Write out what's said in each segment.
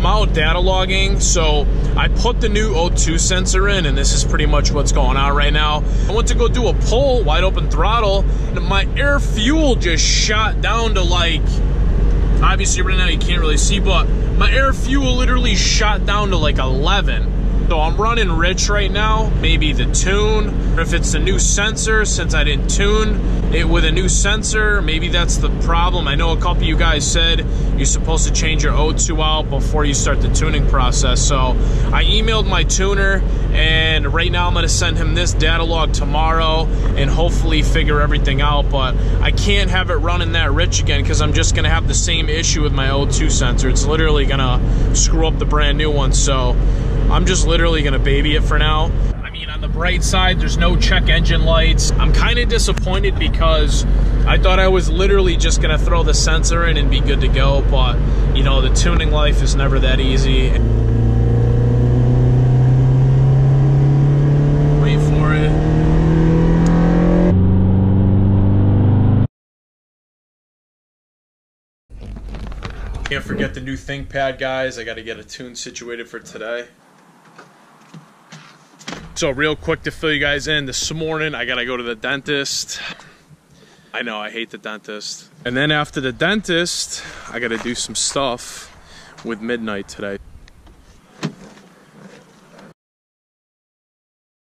out data logging, so I put the new O2 sensor in, and this is pretty much what's going on right now. I went to go do a pull, wide open throttle, and my air fuel just shot down to like, obviously right now you can't really see, but my air fuel literally shot down to like 11. So I'm running rich right now, maybe the tune, or if it's the new sensor, since I didn't tune it with a new sensor, maybe that's the problem. I know a couple of you guys said you're supposed to change your O2 out before you start the tuning process. So I emailed my tuner, and right now I'm gonna send him this data log tomorrow and hopefully figure everything out. But I can't have it running that rich again because I'm just gonna have the same issue with my O2 sensor. It's literally gonna screw up the brand new one. So I'm just literally gonna baby it for now. I mean, on the bright side, there's no check engine lights. I'm kind of disappointed because I thought I was literally just gonna throw the sensor in and be good to go, but you know, the tuning life is never that easy. Wait for it. Can't forget the new ThinkPad, guys. I gotta get a tune situated for today. So real quick to fill you guys in, this morning I gotta go to the dentist. I know, I hate the dentist. And then after the dentist, I gotta do some stuff with Midnight today.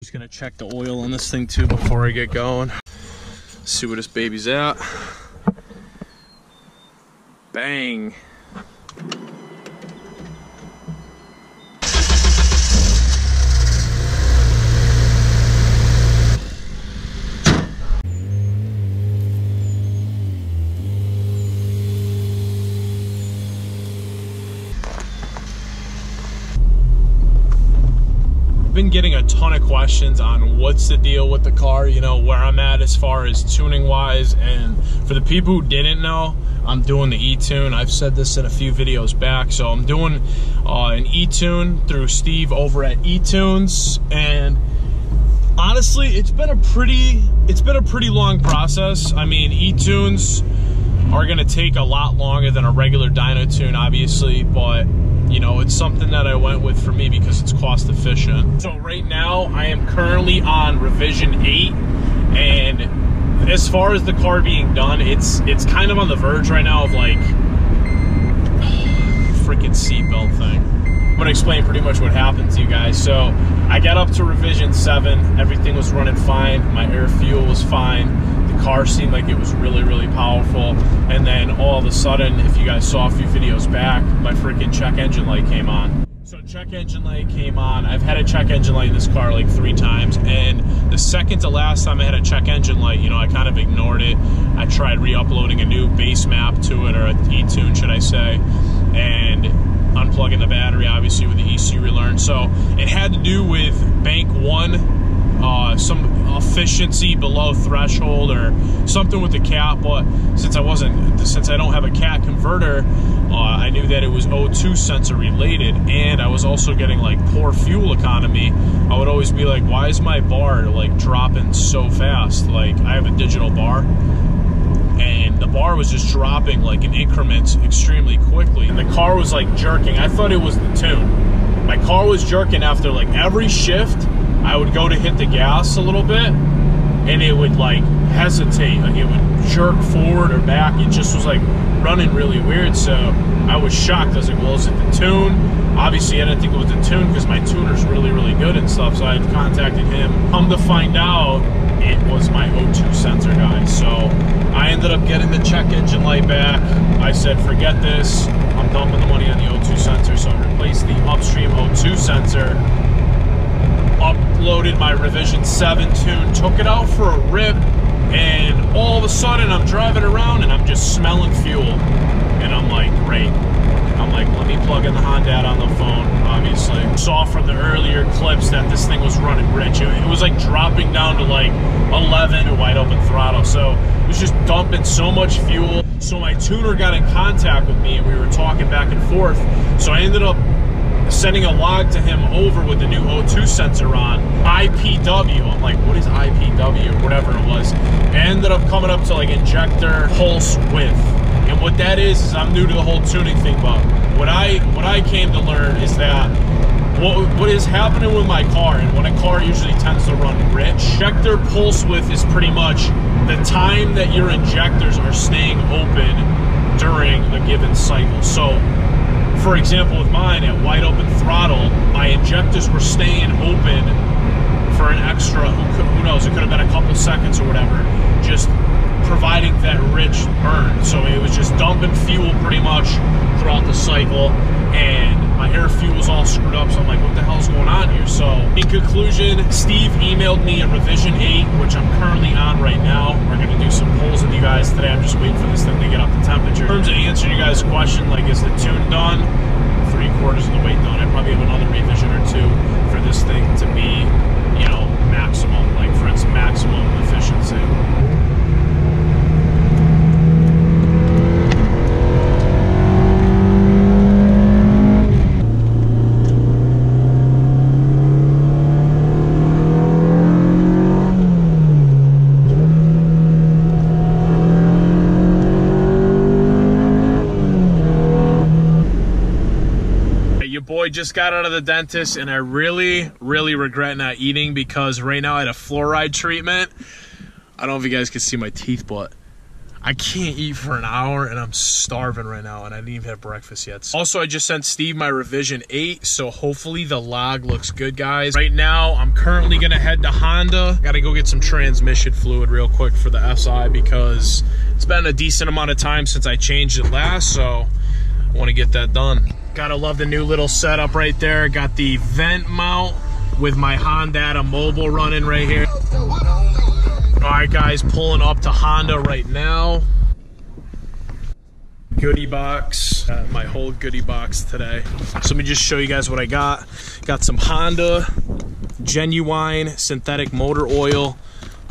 Just gonna check the oil on this thing too before I get going. See where this baby's at. Bang. Been getting a ton of questions on what's the deal with the car, you know, where I'm at as far as tuning wise. And for the people who didn't know, I'm doing the e-tune. I've said this in a few videos back. So I'm doing an e-tune through Steve over at eTunes, and honestly, it's been a pretty long process. I mean, e-tunes are gonna take a lot longer than a regular dyno tune, obviously, but you know, it's something that I went with for me because it's cost efficient. So right now I am currently on revision 8, and as far as the car being done, it's kind of on the verge right now of like freaking seatbelt thing. I'm gonna explain pretty much what happened to you guys. So I got up to revision 7, everything was running fine, my air fuel was fine. The car seemed like it was really, really powerful. And then all of a sudden, if you guys saw a few videos back, my freaking check engine light came on. So check engine light came on. I've had a check engine light in this car like 3 times. And the second to last time I had a check engine light, you know, I kind of ignored it. I tried re-uploading a new base map to it, or an e-tune, should I say, and unplugging the battery, obviously, with the ECU relearn. So it had to do with bank 1, some efficiency below threshold or something with the cat. But since I don't have a cat converter, I knew that it was O2 sensor related, and I was also getting like poor fuel economy. I would always be like, why is my bar like dropping so fast? Like, I have a digital bar, and the bar was just dropping like in increments extremely quickly, and the car was like jerking. I thought it was the tune. My car was jerking after like every shift. I would go to hit the gas a little bit, and it would like hesitate, like it would jerk forward or back. It just was like running really weird. So I was shocked. I was like, well, is it the tune? Obviously I didn't think it was the tune because my tuner's really, really good and stuff. So I had contacted him. Come to find out, it was my O2 sensor, guys. So I ended up getting the check engine light back. I said, forget this, I'm dumping the money on the O2 sensor. So I replaced the upstream O2 sensor, uploaded my revision 7 tune, took it out for a rip, and all of a sudden I'm driving around and I'm just smelling fuel, and I'm like, great. I'm like, let me plug in the Honda on the phone. Obviously saw from the earlier clips that this thing was running rich. It was like dropping down to like 11 or wide open throttle, so it was just dumping so much fuel. So my tuner got in contact with me and we were talking back and forth. So I ended up sending a log to him over with the new O2 sensor on IPW. I'm like, what is IPW or whatever it was? It ended up coming up to like injector pulse width. And what that is I'm new to the whole tuning thing, but what I came to learn is that what is happening with my car, and when a car usually tends to run rich, injector pulse width is pretty much the time that your injectors are staying open during a given cycle. So, for example, with mine at wide open throttle, my injectors were staying open for an extra, who knows, it could have been a couple seconds or whatever, just providing that rich burn. So it was just dumping fuel pretty much throughout the cycle, and my air fuel was all screwed up, so I'm like, what the hell's going on here? So in conclusion, Steve emailed me a revision 8, which I'm currently on right now. We're gonna do some polls with you guys today. I'm just waiting for this thing to get up to temperature. In terms of answering you guys' question, like, is the tune done? 3/4 of the way done. I probably have another revision or 2 for this thing to be, you know, maximum, like for its maximum efficiency. Boy just got out of the dentist, and I really regret not eating, because right now I had a fluoride treatment. I don't know if you guys can see my teeth, but I can't eat for an hour, and I'm starving right now, and I didn't even have breakfast yet. Also, I just sent Steve my revision 8, so hopefully the log looks good, guys. Right now, I'm currently gonna head to Honda. Gotta go get some transmission fluid real quick for the SI, because it's been a decent amount of time since I changed it last, so I wanna get that done. Gotta love the new little setup right there. Got the vent mount with my Honda Mobile running right here. All right, guys, pulling up to Honda right now. Goodie box, my whole goodie box today. So let me just show you guys what I got. Got some Honda genuine synthetic motor oil.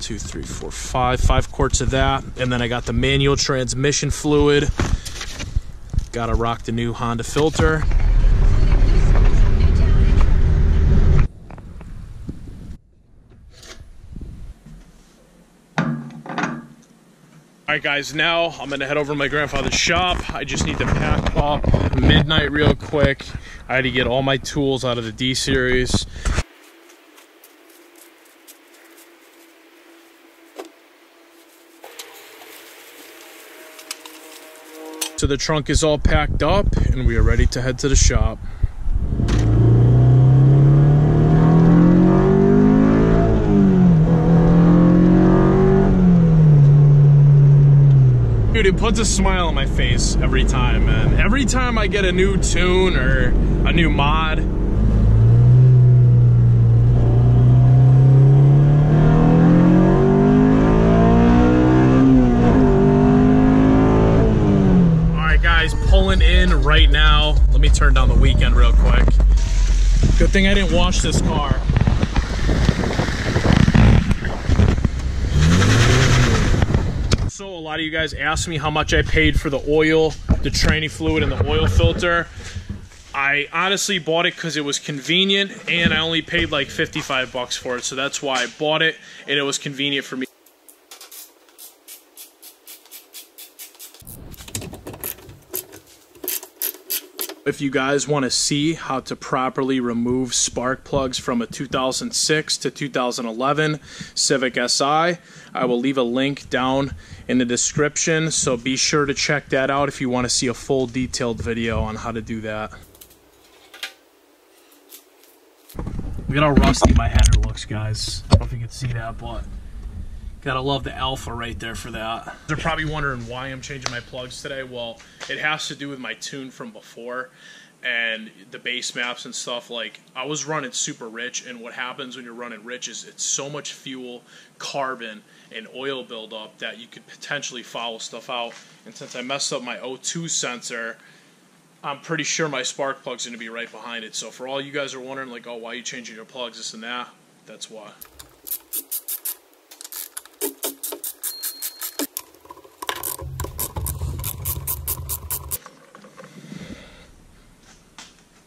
2, 3, 4, 5 quarts of that. And then I got the manual transmission fluid. Gotta rock the new Honda filter. Alright guys, now I'm gonna head over to my grandfather's shop. I just need to pack up midnight real quick. I had to get all my tools out of the D-Series. So the trunk is all packed up, and we are ready to head to the shop. Dude, it puts a smile on my face every time, man. Every time I get a new tune or a new mod. Pulling in right now. Let me turn down the weekend real quick. Good thing I didn't wash this car. So a lot of you guys asked me how much I paid for the oil, the tranny fluid, and the oil filter. I honestly bought it because it was convenient, and I only paid like 55 bucks for it, so that's why I bought it, and it was convenient for me. If you guys want to see how to properly remove spark plugs from a 2006 to 2011 Civic Si, I will leave a link down in the description, so be sure to check that out if you want to see a full detailed video on how to do that. Look at how rusty my header looks, guys. I don't know if you can see that, but gotta love the alpha right there for that. They're probably wondering why I'm changing my plugs today. Well, it has to do with my tune from before and the base maps and stuff. Like, I was running super rich, and what happens when you're running rich is it's so much fuel, carbon, and oil buildup that you could potentially foul stuff out. And since I messed up my O2 sensor, I'm pretty sure my spark plug's gonna be right behind it. So for all you guys are wondering, like, oh, why are you changing your plugs, this and that, that's why.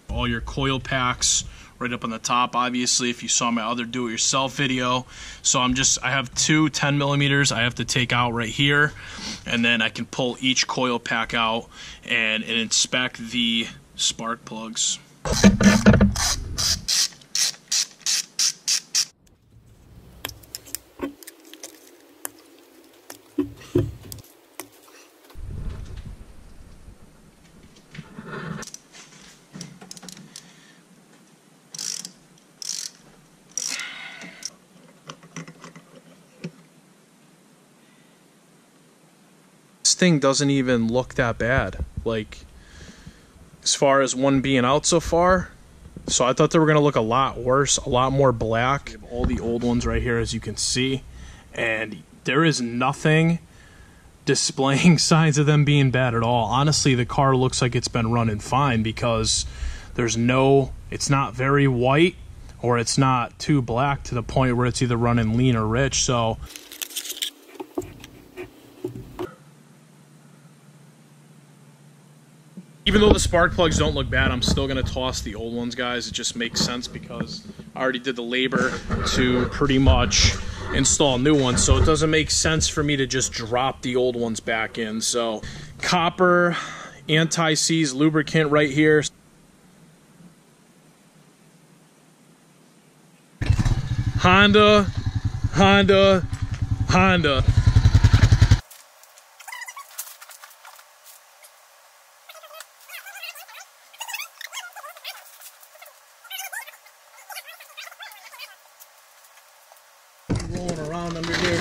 All your coil packs right up on the top, obviously, if you saw my other do-it-yourself video. So I have two 10 millimeters I have to take out right here, and then I can pull each coil pack out and inspect the spark plugs. This thing doesn't even look that bad, like as far as one being out so far. So I thought they were gonna look a lot worse, a lot more black. We have all the old ones right here, as you can see, and there is nothing displaying signs of them being bad at all. Honestly, the car looks like it's been running fine because there's no, it's not very white or it's not too black to the point where it's either running lean or rich. So even though the spark plugs don't look bad, I'm still going to toss the old ones, guys. It just makes sense because I already did the labor to pretty much install new ones. So it doesn't make sense for me to just drop the old ones back in. So copper, anti-seize lubricant right here. Honda, Honda, Honda. Rolling around under here.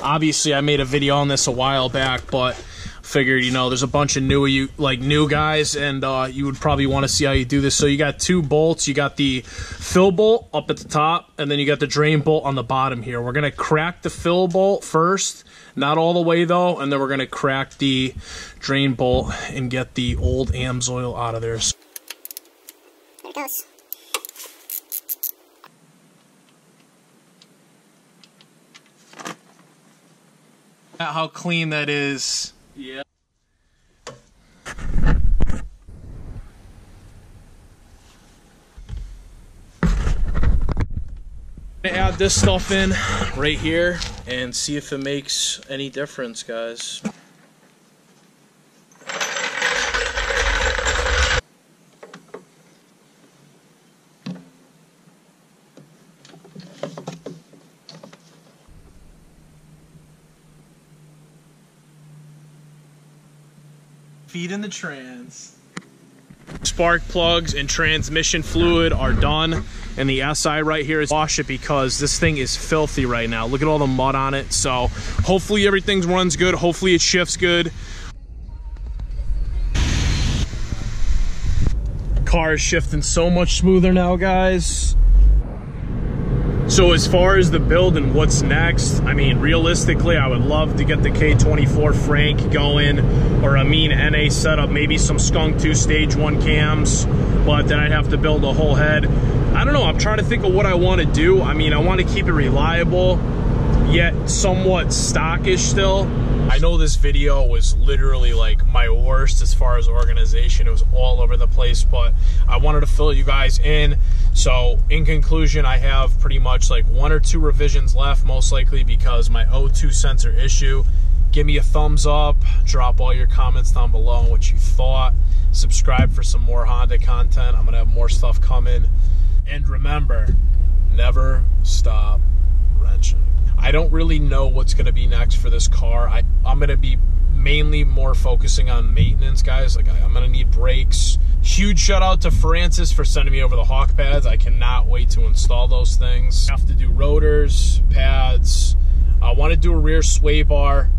Obviously, I made a video on this a while back, but figured, you know, there's a bunch of new guys, and you would probably want to see how you do this. So you got two bolts. You got the fill bolt up at the top, and then you got the drain bolt on the bottom here. We're gonna crack the fill bolt first, not all the way though, and then we're gonna crack the drain bolt and get the old AMSOIL out of there. There it goes. How clean that is. Yeah. Add this stuff in right here and see if it makes any difference, guys. Feed in the trans. Spark plugs and transmission fluid are done, and the SI right here is wash it because this thing is filthy right now. Look at all the mud on it. So hopefully everything runs good. Hopefully it shifts good. Car is shifting so much smoother now, guys. So as far as the build and what's next, I mean, realistically, I would love to get the K24 Frank going, or a mean NA setup, maybe some Skunk 2 Stage 1 cams, but then I'd have to build a whole head. I don't know, I'm trying to think of what I want to do. I mean, I want to keep it reliable, yet somewhat stockish still. I know this video was literally like my worst as far as organization. It was all over the place, but I wanted to fill you guys in. So in conclusion, I have pretty much like 1 or 2 revisions left, most likely because my O2 sensor issue. Give me a thumbs up, drop all your comments down below on what you thought. Subscribe for some more Honda content. I'm gonna have more stuff coming. And remember, never stop wrenching. I don't really know what's going to be next for this car. I'm going to be mainly more focusing on maintenance, guys. Like, I'm going to need brakes. Huge shout out to Francis for sending me over the Hawk pads. I cannot wait to install those things. I have to do rotors, pads. I want to do a rear sway bar,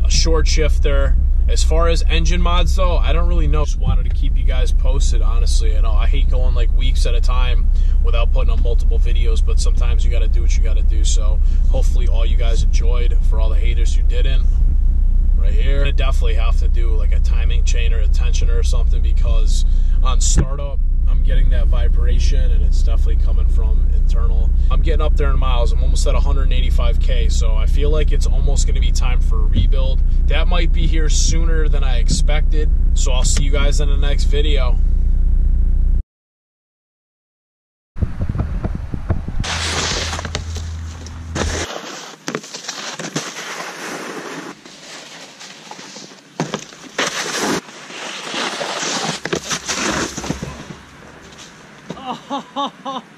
a short shifter. As far as engine mods though, I don't really know. Just wanted to keep you guys posted, honestly. I know I hate going like weeks at a time without putting up multiple videos, but sometimes you gotta do what you gotta do. So hopefully all you guys enjoyed. For all the haters who didn't, right here, I definitely have to do like a timing chain or a tensioner or something, because on startup, I'm getting that vibration and it's definitely coming from internal. I'm getting up there in miles. I'm almost at 185K, so I feel like it's almost gonna be time for a rebuild. That might be here sooner than I expected. So I'll see you guys in the next video. Oh.